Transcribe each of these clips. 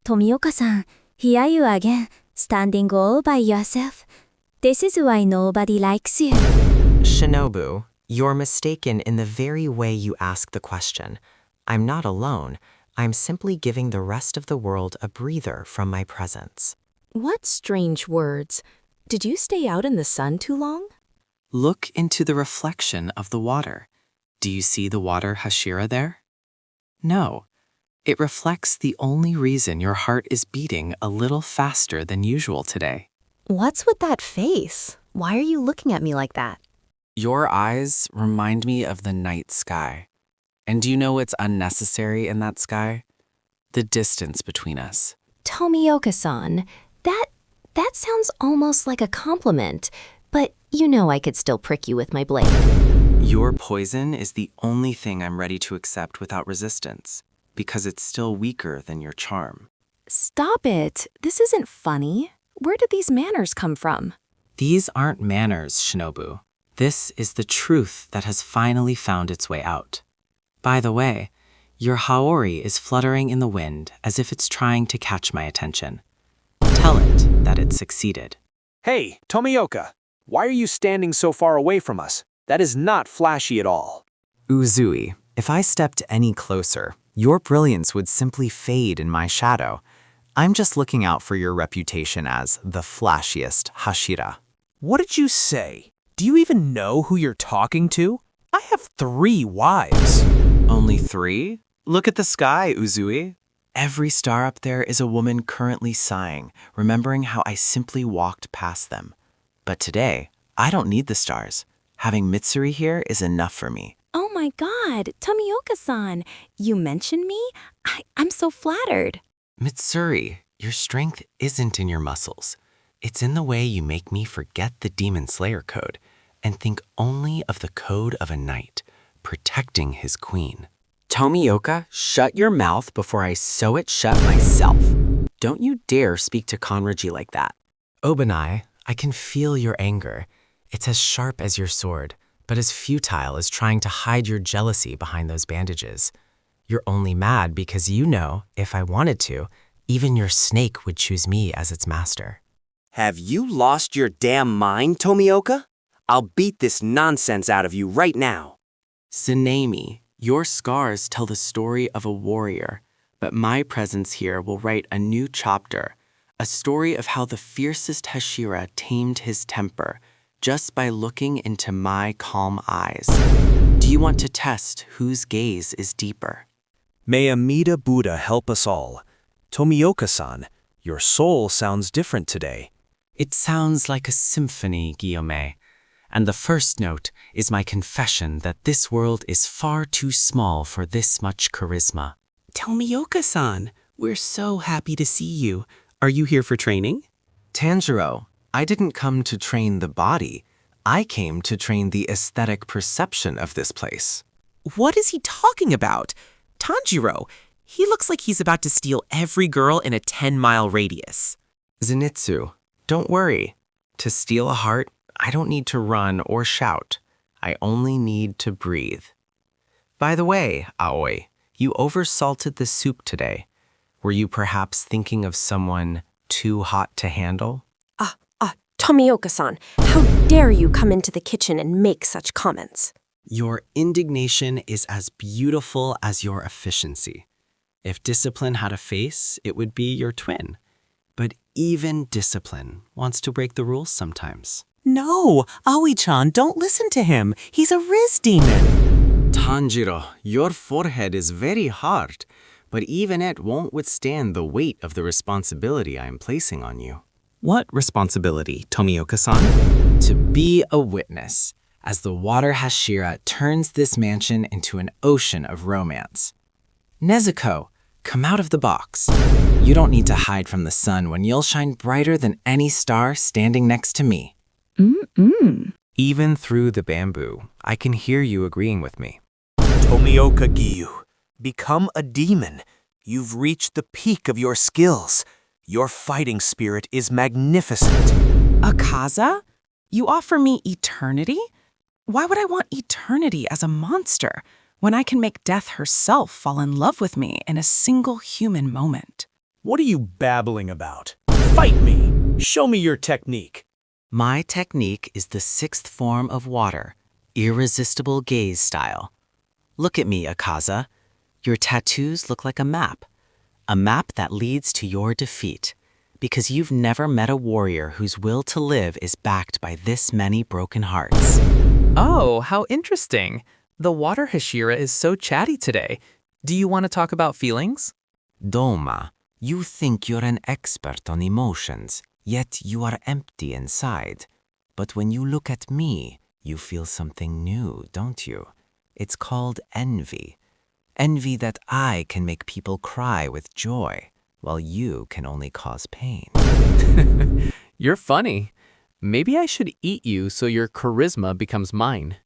Tomioka-san, here you again, standing all by yourself. This is why nobody likes you. Shinobu, you're mistaken in the very way you ask the question. I'm not alone. I'm simply giving the rest of the world a breather from my presence. What strange words. Did you stay out in the sun too long? Look into the reflection of the water. Do you see the water Hashira there? No. It reflects the only reason your heart is beating a little faster than usual today. What's with that face? Why are you looking at me like that? Your eyes remind me of the night sky. And do you know what's unnecessary in that sky? The distance between us. Tomioka-san, that sounds almost like a compliment, but you know I could still prick you with my blade. Your poison is the only thing I'm ready to accept without resistance, because it's still weaker than your charm. Stop it. This isn't funny. Where did these manners come from? These aren't manners, Shinobu. This is the truth that has finally found its way out. By the way, your haori is fluttering in the wind as if it's trying to catch my attention. Tell it that it succeeded. Hey, Tomioka, why are you standing so far away from us? That is not flashy at all. Uzui, if I stepped any closer, your brilliance would simply fade in my shadow. I'm just looking out for your reputation as the flashiest Hashira. What did you say? Do you even know who you're talking to? I have 3 wives. Only 3? Look at the sky, Uzui. Every star up there is a woman currently sighing, remembering how I simply walked past them. But today, I don't need the stars. Having Mitsuri here is enough for me. Oh my god, Tomioka-san, you mentioned me? I'm so flattered. Mitsuri, your strength isn't in your muscles. It's in the way you make me forget the Demon Slayer code and think only of the code of a knight, protecting his queen. Tomioka, shut your mouth before I sew it shut myself. Don't you dare speak to Kanraji like that. Obanai, I can feel your anger. It's as sharp as your sword, but as futile as trying to hide your jealousy behind those bandages. You're only mad because you know, if I wanted to, even your snake would choose me as its master. Have you lost your damn mind, Tomioka? I'll beat this nonsense out of you right now. Tsunemi, your scars tell the story of a warrior, but my presence here will write a new chapter, a story of how the fiercest Hashira tamed his temper just by looking into my calm eyes. Do you want to test whose gaze is deeper? May Amida Buddha help us all. Tomioka-san, your soul sounds different today. It sounds like a symphony, Guillaume. And the first note is my confession that this world is far too small for this much charisma. Tomioka-san, we're so happy to see you. Are you here for training? Tanjiro, I didn't come to train the body. I came to train the aesthetic perception of this place. What is he talking about? Tanjiro, he looks like he's about to steal every girl in a 10-mile radius. Zenitsu, don't worry. To steal a heart, I don't need to run or shout. I only need to breathe. By the way, Aoi, you oversalted the soup today. Were you perhaps thinking of someone too hot to handle? Tomioka-san, how dare you come into the kitchen and make such comments? Your indignation is as beautiful as your efficiency. If discipline had a face, it would be your twin. But even discipline wants to break the rules sometimes. No, Aoi-chan, don't listen to him. He's a Rizz demon. Tanjiro, your forehead is very hard, but even it won't withstand the weight of the responsibility I am placing on you. What responsibility, Tomioka-san? To be a witness, as the water Hashira turns this mansion into an ocean of romance. Nezuko, come out of the box. You don't need to hide from the sun when you'll shine brighter than any star standing next to me. Even through the bamboo, I can hear you agreeing with me. Tomioka Giyu, become a demon. You've reached the peak of your skills. Your fighting spirit is magnificent. Akaza? You offer me eternity? Why would I want eternity as a monster when I can make death herself fall in love with me in a single human moment? What are you babbling about? Fight me! Show me your technique. My technique is the sixth form of water, irresistible gaze style. Look at me, Akaza. Your tattoos look like a map that leads to your defeat, because you've never met a warrior whose will to live is backed by this many broken hearts. Oh, how interesting. The water Hashira is so chatty today. Do you want to talk about feelings? Doma, you think you're an expert on emotions, yet you are empty inside. But when you look at me, you feel something new, don't you? It's called envy. Envy that I can make people cry with joy, while you can only cause pain. You're funny. Maybe I should eat you so your charisma becomes mine.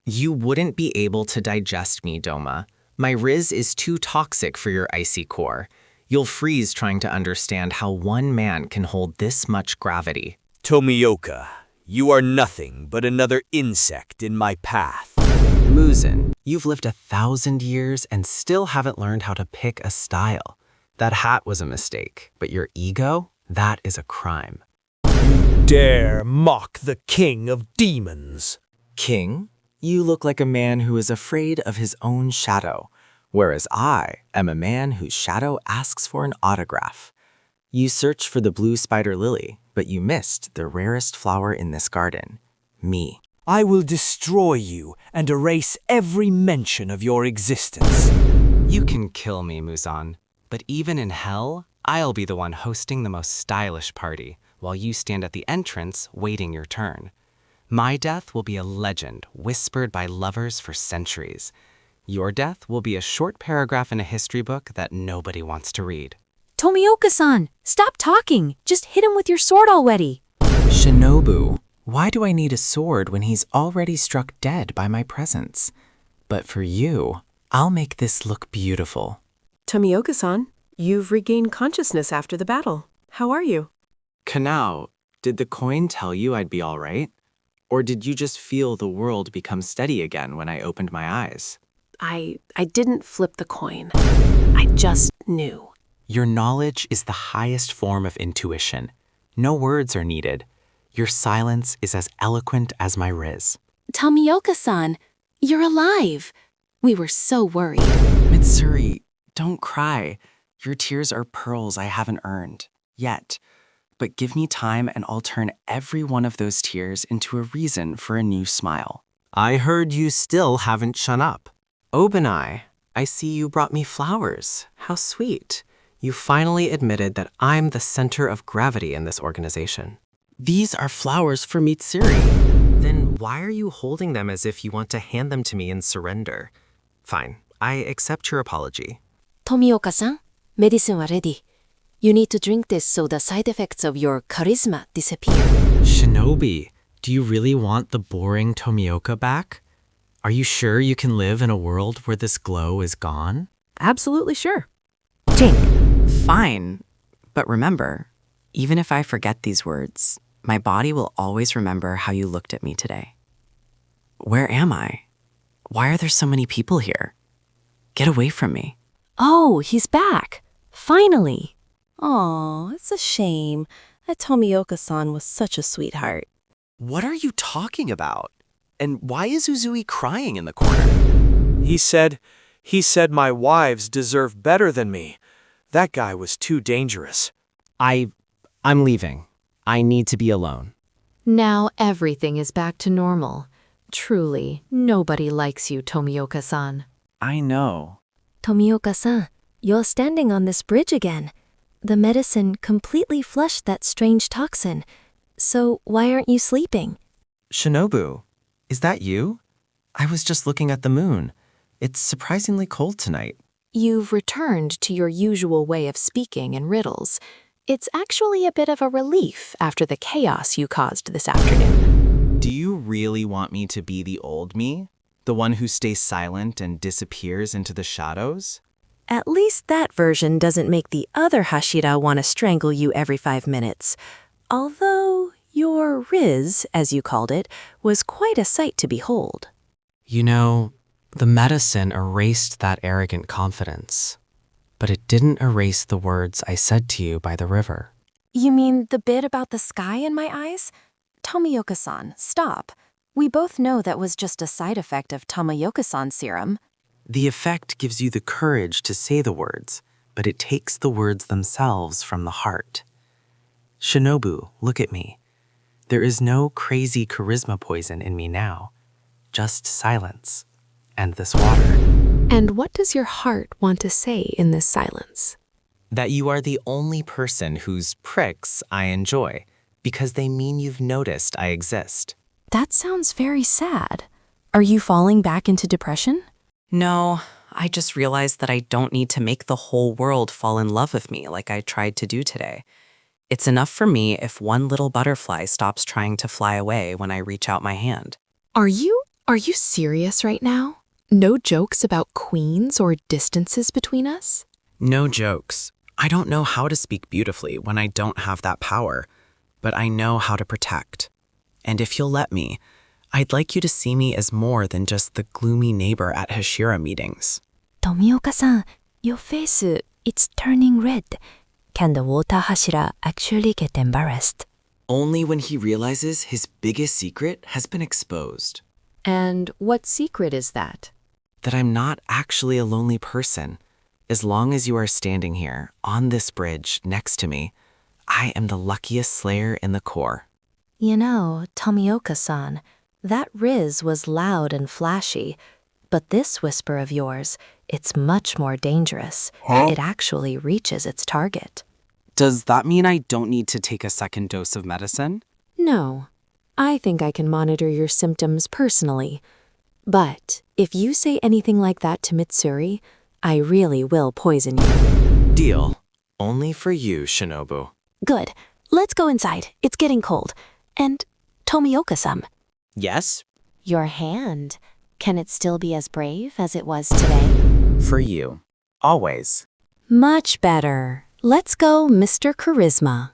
You wouldn't be able to digest me, Doma. My Rizz is too toxic for your icy core. You'll freeze trying to understand how one man can hold this much gravity. Tomioka, you are nothing but another insect in my path. Muzin, you've lived 1,000 years and still haven't learned how to pick a style. That hat was a mistake, but your ego? That is a crime. You dare mock the king of demons. King, you look like a man who is afraid of his own shadow, whereas I am a man whose shadow asks for an autograph. You searched for the blue spider lily, but you missed the rarest flower in this garden, me. I will destroy you and erase every mention of your existence. You can kill me, Muzan, but even in hell, I'll be the one hosting the most stylish party, while you stand at the entrance waiting your turn. My death will be a legend whispered by lovers for centuries. Your death will be a short paragraph in a history book that nobody wants to read. Tomioka-san, stop talking. Just hit him with your sword already. Shinobu, why do I need a sword when he's already struck dead by my presence? But for you, I'll make this look beautiful. Tomioka-san, you've regained consciousness after the battle. How are you? Kanao, did the coin tell you I'd be all right? Or did you just feel the world become steady again when I opened my eyes? I didn't flip the coin. I just knew. Your knowledge is the highest form of intuition. No words are needed. Your silence is as eloquent as my Rizz. Tomioka-san, you're alive. We were so worried. Mitsuri, don't cry. Your tears are pearls I haven't earned. Yet. But give me time and I'll turn every one of those tears into a reason for a new smile. I heard you still haven't shut up. Obanai, I see you brought me flowers. How sweet. You finally admitted that I'm the center of gravity in this organization. These are flowers for Mitsuri. Then why are you holding them as if you want to hand them to me in surrender? Fine, I accept your apology. Tomioka-san, medicine wa ready. You need to drink this so the side effects of your charisma disappear. Shinobi, do you really want the boring Tomioka back? Are you sure you can live in a world where this glow is gone? Absolutely sure. Fine, but remember, even if I forget these words, my body will always remember how you looked at me today. Where am I? Why are there so many people here? Get away from me. Oh, he's back. Finally. Aw, it's a shame. That Tomioka-san was such a sweetheart. What are you talking about? And why is Uzui crying in the corner? He said my wives deserve better than me. That guy was too dangerous. I'm leaving. I need to be alone. Now everything is back to normal. Truly, nobody likes you, Tomioka-san. I know. Tomioka-san, you're standing on this bridge again. The medicine completely flushed that strange toxin. So why aren't you sleeping? Shinobu, is that you? I was just looking at the moon. It's surprisingly cold tonight. You've returned to your usual way of speaking in riddles. It's actually a bit of a relief after the chaos you caused this afternoon. Do you really want me to be the old me? The one who stays silent and disappears into the shadows? At least that version doesn't make the other Hashira want to strangle you every 5 minutes. Although your Rizz, as you called it, was quite a sight to behold. You know, the medicine erased that arrogant confidence. but it didn't erase the words I said to you by the river. You mean the bit about the sky in my eyes? Tomioka-san, stop. We both know that was just a side effect of Tomioka-san serum. The effect gives you the courage to say the words, but it takes the words themselves from the heart. Shinobu, look at me. There is no crazy charisma poison in me now, just silence and this water. And what does your heart want to say in this silence? That you are the only person whose pricks I enjoy, because they mean you've noticed I exist. That sounds very sad. Are you falling back into depression? No, I just realized that I don't need to make the whole world fall in love with me like I tried to do today. It's enough for me if one little butterfly stops trying to fly away when I reach out my hand. Are you serious right now? No jokes about queens or distances between us? No jokes. I don't know how to speak beautifully when I don't have that power, but I know how to protect. And if you'll let me, I'd like you to see me as more than just the gloomy neighbor at Hashira meetings. Tomioka-san, your face, it's turning red. Can the water Hashira actually get embarrassed? Only when he realizes his biggest secret has been exposed. And what secret is that? That I'm not actually a lonely person. As long as you are standing here, on this bridge, next to me, I am the luckiest slayer in the Corps. You know, Tomioka-san, that Rizz was loud and flashy, but this whisper of yours, it's much more dangerous. It actually reaches its target. Does that mean I don't need to take a second dose of medicine? No. I think I can monitor your symptoms personally. But if you say anything like that to Mitsuri, I really will poison you. Deal. Only for you, Shinobu. Good. Let's go inside. It's getting cold. And Tomioka-san. Yes? Your hand. Can it still be as brave as it was today? For you. Always. Much better. Let's go, Mr. Charisma.